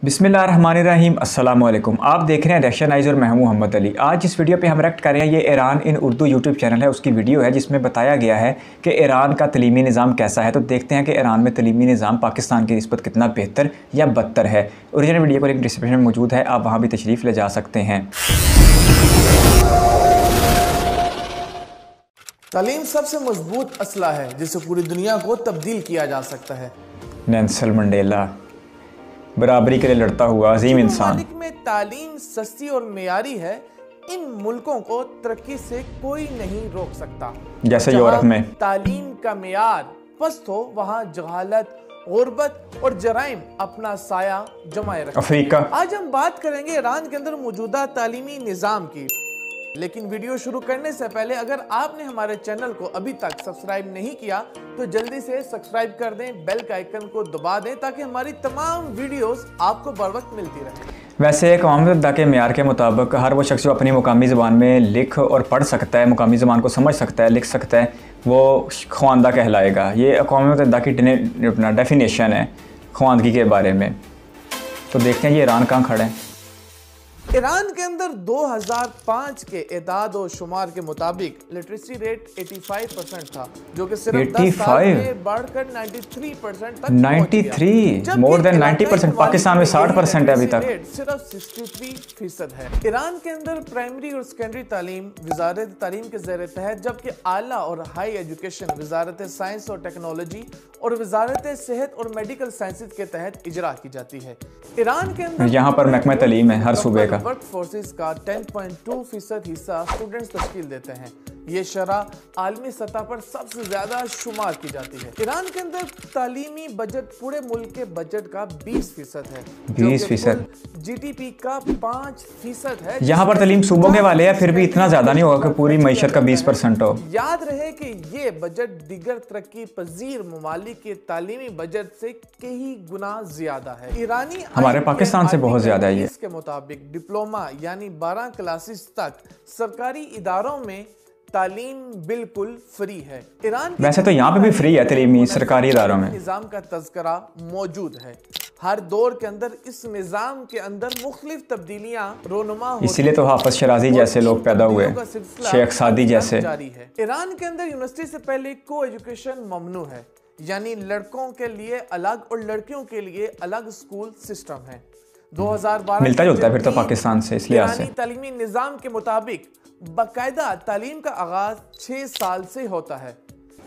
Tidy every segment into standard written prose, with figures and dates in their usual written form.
बिस्मिल्लाहिर्रहमानिर्रहीम अस्सलाम वालेकुम। आप देख रहे हैं रिएक्शनाइज और मैं हूं मोहम्मद अली। आज इस वीडियो पे हम रिएक्ट कर रहे हैं, ये ईरान इन उर्दू यूट्यूब चैनल है, उसकी वीडियो है जिसमें बताया गया है कि ईरान का तलीमी निज़ाम कैसा है। तो देखते हैं कि ईरान में तलीमी निज़ाम पाकिस्तान की निस्बत कितना बेहतर या बदतर है। ओरिजिनल वीडियो को लिंक डिस्क्रिप्शन में मौजूद है, आप वहाँ भी तशरीफ़ ले जा सकते हैं। तालीम सबसे मजबूत असला है जिससे पूरी दुनिया को तब्दील किया जा सकता है। नेल्सन मंडेला, बराबरी के लिए लड़ता हुआ अजीम इंसान। ममालिक में तालीम सस्ती और मेयारी है, इन मुल्कों को तरक्की से कोई नहीं रोक सकता। जैसे यूरोप में तालीम का मेयार पस्त हो, वहाँ जहालत, गुर्बत और जराइम अपना साया जमाए रखते हैं। अफ्रीका। आज हम बात करेंगे ईरान के अंदर मौजूदा तालीमी निज़ाम की। लेकिन वीडियो शुरू करने से पहले अगर आपने हमारे चैनल को अभी तक सब्सक्राइब नहीं किया तो जल्दी से सब्सक्राइब कर दें, बेल का आइकन को दबा दें ताकि हमारी तमाम वीडियोस आपको बर वक्त मिलती रहे। वैसे अक़वाम मुत्तहिदा के मेयार के मुताबिक हर वो शख्स जो अपनी मुकामी ज़बान में लिख और पढ़ सकता है, मुकामी ज़बान को समझ सकता है, लिख सकता है, वो ख्वानदा कहलाएगा। ये अक़वाम मुत्तहिदा की डेफिनेशन है ख्वानदगी के बारे में। तो देखते हैं ये ईरान कहाँ खड़ा है। ईरान के अंदर 2005 के एदाद और शुमार के मुताबिक लिटरेसी रेट 85% था, जो कि सिर्फ 10 साल में बढ़कर 93% तक 93 मोर देन 90%। पाकिस्तान में 60% है अभी तक, सिर्फ 63% है। ईरान के अंदर प्राइमरी और सेकेंडरी तालीम वजारत तालीम के ज़ेर तहत, जबकि आला और हाई एजुकेशन वजारत साइंस और टेक्नोलॉजी और वजारत सेहत और मेडिकल साइंसेज के तहत इजरा की जाती है। ईरान के अंदर यहाँ पर महकमा तालीम है हर सूबे का। वर्क फोर्सेस का 10.2% हिस्सा स्टूडेंट्स तश्कील देते हैं। ये शरह आलमी सतह पर सबसे ज्यादा शुमार की जाती है। ईरान के अंदर तालीमी बजट पूरे मुल्क के बजट का 20% है, 20% GDP का 5% है। यहाँ पर तालीम सूबों के वाले हैं, फिर भी इतना ज्यादा नहीं होगा कि पूरी मईशत का 20% हो। याद रहे कि ये बजट दीगर तरक्की पजीर ममालिक के तालीमी बजट से कई गुना ज्यादा है। ईरानी हमारे पाकिस्तान से बहुत ज्यादा है। इसके मुताबिक डिप्लोमा यानी 12 क्लासेस तक सरकारी इदारों में तालीम बिल्कुल फ्री है। ईरान वैसे तो यहाँ पे भी फ्री है तालीमी सरकारी इदारों में। निज़ाम का तज़किरा मौजूद है। हर दौर के अंदर इस निज़ाम के अंदर मुख्तलिफ तब्दीलियाँ रोनुमा होती हैं। इसीलिए तो हाफिज शराजी जैसे लोग पैदा हुए, शेख सादी जैसे। जारी है। ईरान के अंदर यूनिवर्सिटी से पहले को एजुकेशन ममनू है, यानी लड़कों के लिए अलग और लड़कियों के लिए अलग स्कूल सिस्टम है। 2012 मिलता जुलता है फिर तो पाकिस्तान से इस लिहाज से। तालीमी निज़ाम के मुताबिक बाकायदा तालीम का आगाज 6 साल से होता है।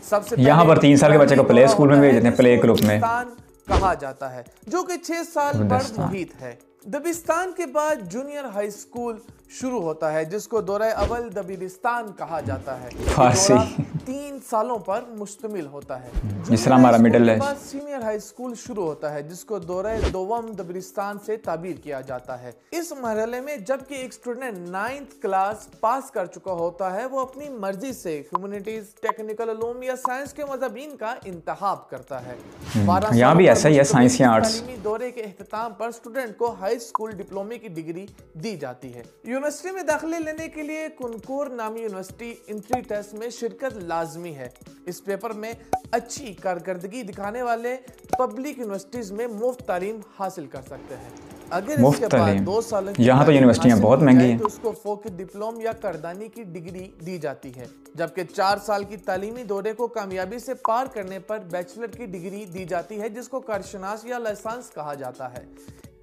सबसे यहाँ पर 3 साल के बच्चे को प्ले स्कूल में भेज देते हैं, प्ले ग्रुप में कहा जाता है, जो कि 6 साल पर मुहित है। दबिस्तान के बाद जूनियर हाई स्कूल शुरू होता है, जिसको दौरे अवल दबिस्तान कहा जाता है। फारसी 3 सालों पर मुश्तमिल होता है। जिस तरह हमारा मिडिल है। सीनियर हाई स्कूल शुरू होता है, जिसको दौरे दोवम दबिस्तान से ताबीर किया जाता है। इस मरहले में जबकि एक स्टूडेंट 9th क्लास पास कर चुका होता है, वो अपनी मर्जी से ह्यूमैनिटीज, टेक्निकल उलूम या साइंस के मज़ाबीन का इंतखाब करता है। यहाँ भी ऐसा ही है, साइंस या आर्ट्स। दौरे के अख्ताम पर स्टूडेंट को हाई स्कूल डिप्लोमे की डिग्री दी जाती है। यूनिवर्सिटी में दाखिले लेने के लिए कुनकुर नामी यूनिवर्सिटी एंट्री टेस्ट में शिरकत लाजमी है। इस पेपर में अच्छी कारकर्दगी दिखाने वाले पब्लिक यूनिवर्सिटीज में मुफ्त तालीम हासिल कर सकते हैं। अगर इसके बाद 2 साल यहाँ तो यूनिवर्सिटियाँ बहुत महंगी हैं, तो उसको फोक डिप्लोम या करदानी की डिग्री दी जाती है। जबकि 4 साल की तालीमी दौरे को कामयाबी से पार करने पर बैचलर की डिग्री दी जाती है, जिसको कारशनास या लाइसेंस कहा जाता है।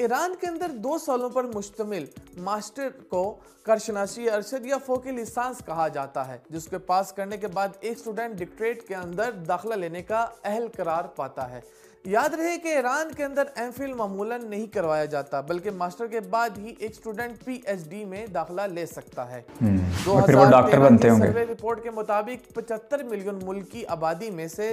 ईरान के अंदर 2 सालों पर मुश्तमिल मास्टर को कारशनासी अरशद या फोकी लिसांस कहा जाता है, जिसके पास करने के बाद एक स्टूडेंट डिक्टरेट के अंदर दाखिला लेने का अहल करार पाता है। याद रहे कि ईरान के अंदर एमफिल मामूलन नहीं करवाया जाता, बल्कि मास्टर के बाद ही एक स्टूडेंट PhD में दाखिला ले सकता है। फिर वो डॉक्टर बनते होंगे। सर्वे रिपोर्ट के मुताबिक 75 मिलियन मुल्क की आबादी में से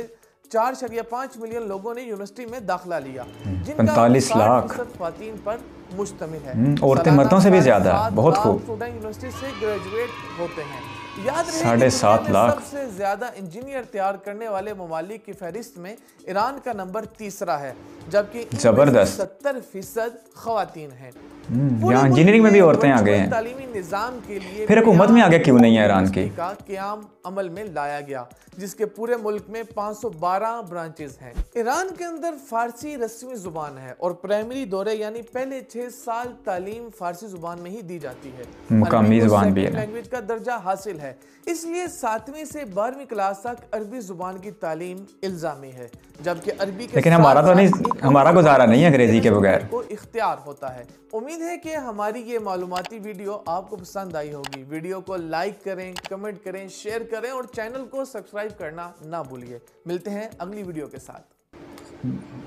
4.5 मिलियन लोगों ने यूनिवर्सिटी में दाखिला लिया, जिनका 45 लाख ख़वातीन पर मुश्तमिल है। औरतें मर्दों से भी ज़्यादा, बहुत खूब। स्टूडेंट यूनिवर्सिटी से ग्रेजुएट होते हैं। याद रहे 7.5 लाख सबसे ज्यादा इंजीनियर तैयार करने वाले ममालिक की फहरिस्त में ईरान का नंबर 3 है, जबकि जबरदस्त 70% खवातीन हैं। यहाँ इंजीनियरिंग में भी औरतें आ गए हैं। तालीमी निज़ाम के लिए फिर हुकूमत में आगे क्यों नहीं है ईरान की? का क़याम अमल में लाया गया, जिसके पूरे मुल्क में 512 ब्रांचेस हैं। ईरान के अंदर फारसी रस्मी जुबान है और प्राइमरी दौरे यानी पहले 6 साल तालीम फारसी जुबान में ही दी जाती है। मुकामी जुबान भी है, लैंग्वेज का दर्जा हासिल है, इसलिए 7वीं से 12वीं क्लास तक अरबी जुबान की तालीम इल्जामी है, जबकि अरबी के लेकिन हमारा तो नहीं, हमारा गुजारा नहीं है अंग्रेजी के बगैर। को इख्तियार होता है। उम्मीद है कि हमारी ये मालूमाती वीडियो आपको पसंद आई होगी। वीडियो को लाइक करें, कमेंट करें, शेयर करें और चैनल को सब्सक्राइब करना ना भूलिए। मिलते हैं अगली वीडियो के साथ।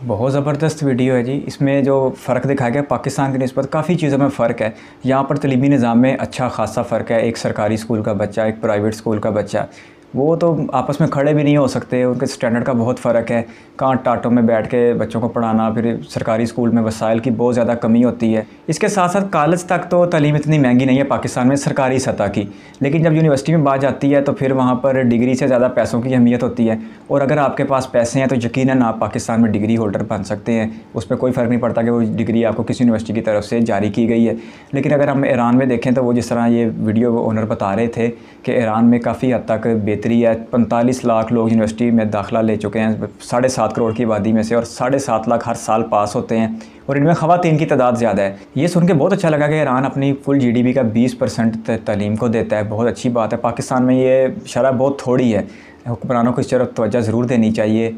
बहुत ज़बरदस्त वीडियो है जी। इसमें जो फ़र्क दिखाया गया पाकिस्तान की निस्बत काफ़ी चीज़ों में फ़र्क है। यहाँ पर तलीमी निज़ाम में अच्छा खासा फ़र्क है। एक सरकारी स्कूल का बच्चा, एक प्राइवेट स्कूल का बच्चा, वो तो आपस में खड़े भी नहीं हो सकते, उनके स्टैंडर्ड का बहुत फ़र्क है। कांट टाटों में बैठ के बच्चों को पढ़ाना, फिर सरकारी स्कूल में वसाइल की बहुत ज़्यादा कमी होती है। इसके साथ साथ कॉलेज तक तो तालीम इतनी महंगी नहीं है पाकिस्तान में सरकारी सतह की, लेकिन जब यूनिवर्सिटी में बात जाती है तो फिर वहाँ पर डिग्री से ज़्यादा पैसों की अहमियत होती है। और अगर आपके पास पैसे हैं तो यकीनन आप पाकिस्तान में डिग्री होल्डर बन सकते हैं। उस पर कोई फ़र्क नहीं पड़ता कि वो डिग्री आपको किसी यूनिवर्सिटी की तरफ से जारी की गई है। लेकिन अगर हम ईरान में देखें तो वो जिस तरह ये वीडियो ओनर बता रहे थे कि ईरान में काफ़ी हद तक बेहतरी है। 45 लाख लोग यूनिवर्सिटी में दाखिला ले चुके हैं 7.5 करोड़ की आबादी में से, और 7.5 लाख हर साल पास होते हैं, और इनमें ख़वातीन की तादाद ज़्यादा है। ये सुन के बहुत अच्छा लगा कि ईरान अपनी कुल GDP का 20% तालीम को देता है। बहुत अच्छी बात है। पाकिस्तान में ये शरह बहुत थोड़ी है। हुक्मरानों को इस तरफ तवज्जो ज़रूर देनी चाहिए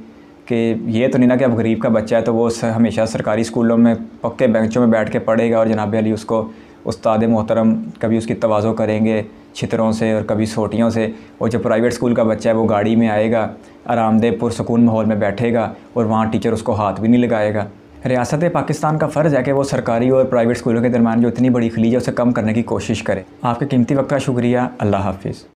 कि ये तो नहीं ना कि अब गरीब का बच्चा है तो वो हमेशा सरकारी स्कूलों में पक्के बेंचों में बैठ के पढ़ेगा और जनाब अली उसको उस्ताद मोहतरम कभी उसकी तवाज़ो करेंगे छितरों से और कभी सोटियों से। और जो प्राइवेट स्कूल का बच्चा है वो गाड़ी में आएगा, आरामदेह पुरसकून माहौल में बैठेगा और वहाँ टीचर उसको हाथ भी नहीं लगाएगा। रियासत पाकिस्तान का फ़र्ज़ है कि वो सरकारी और प्राइवेट स्कूलों के दरमियान जो इतनी बड़ी खलीज है उसे कम करने की कोशिश करे। आपके कीमती वक्त का शुक्रिया। अल्लाह हाफिज़।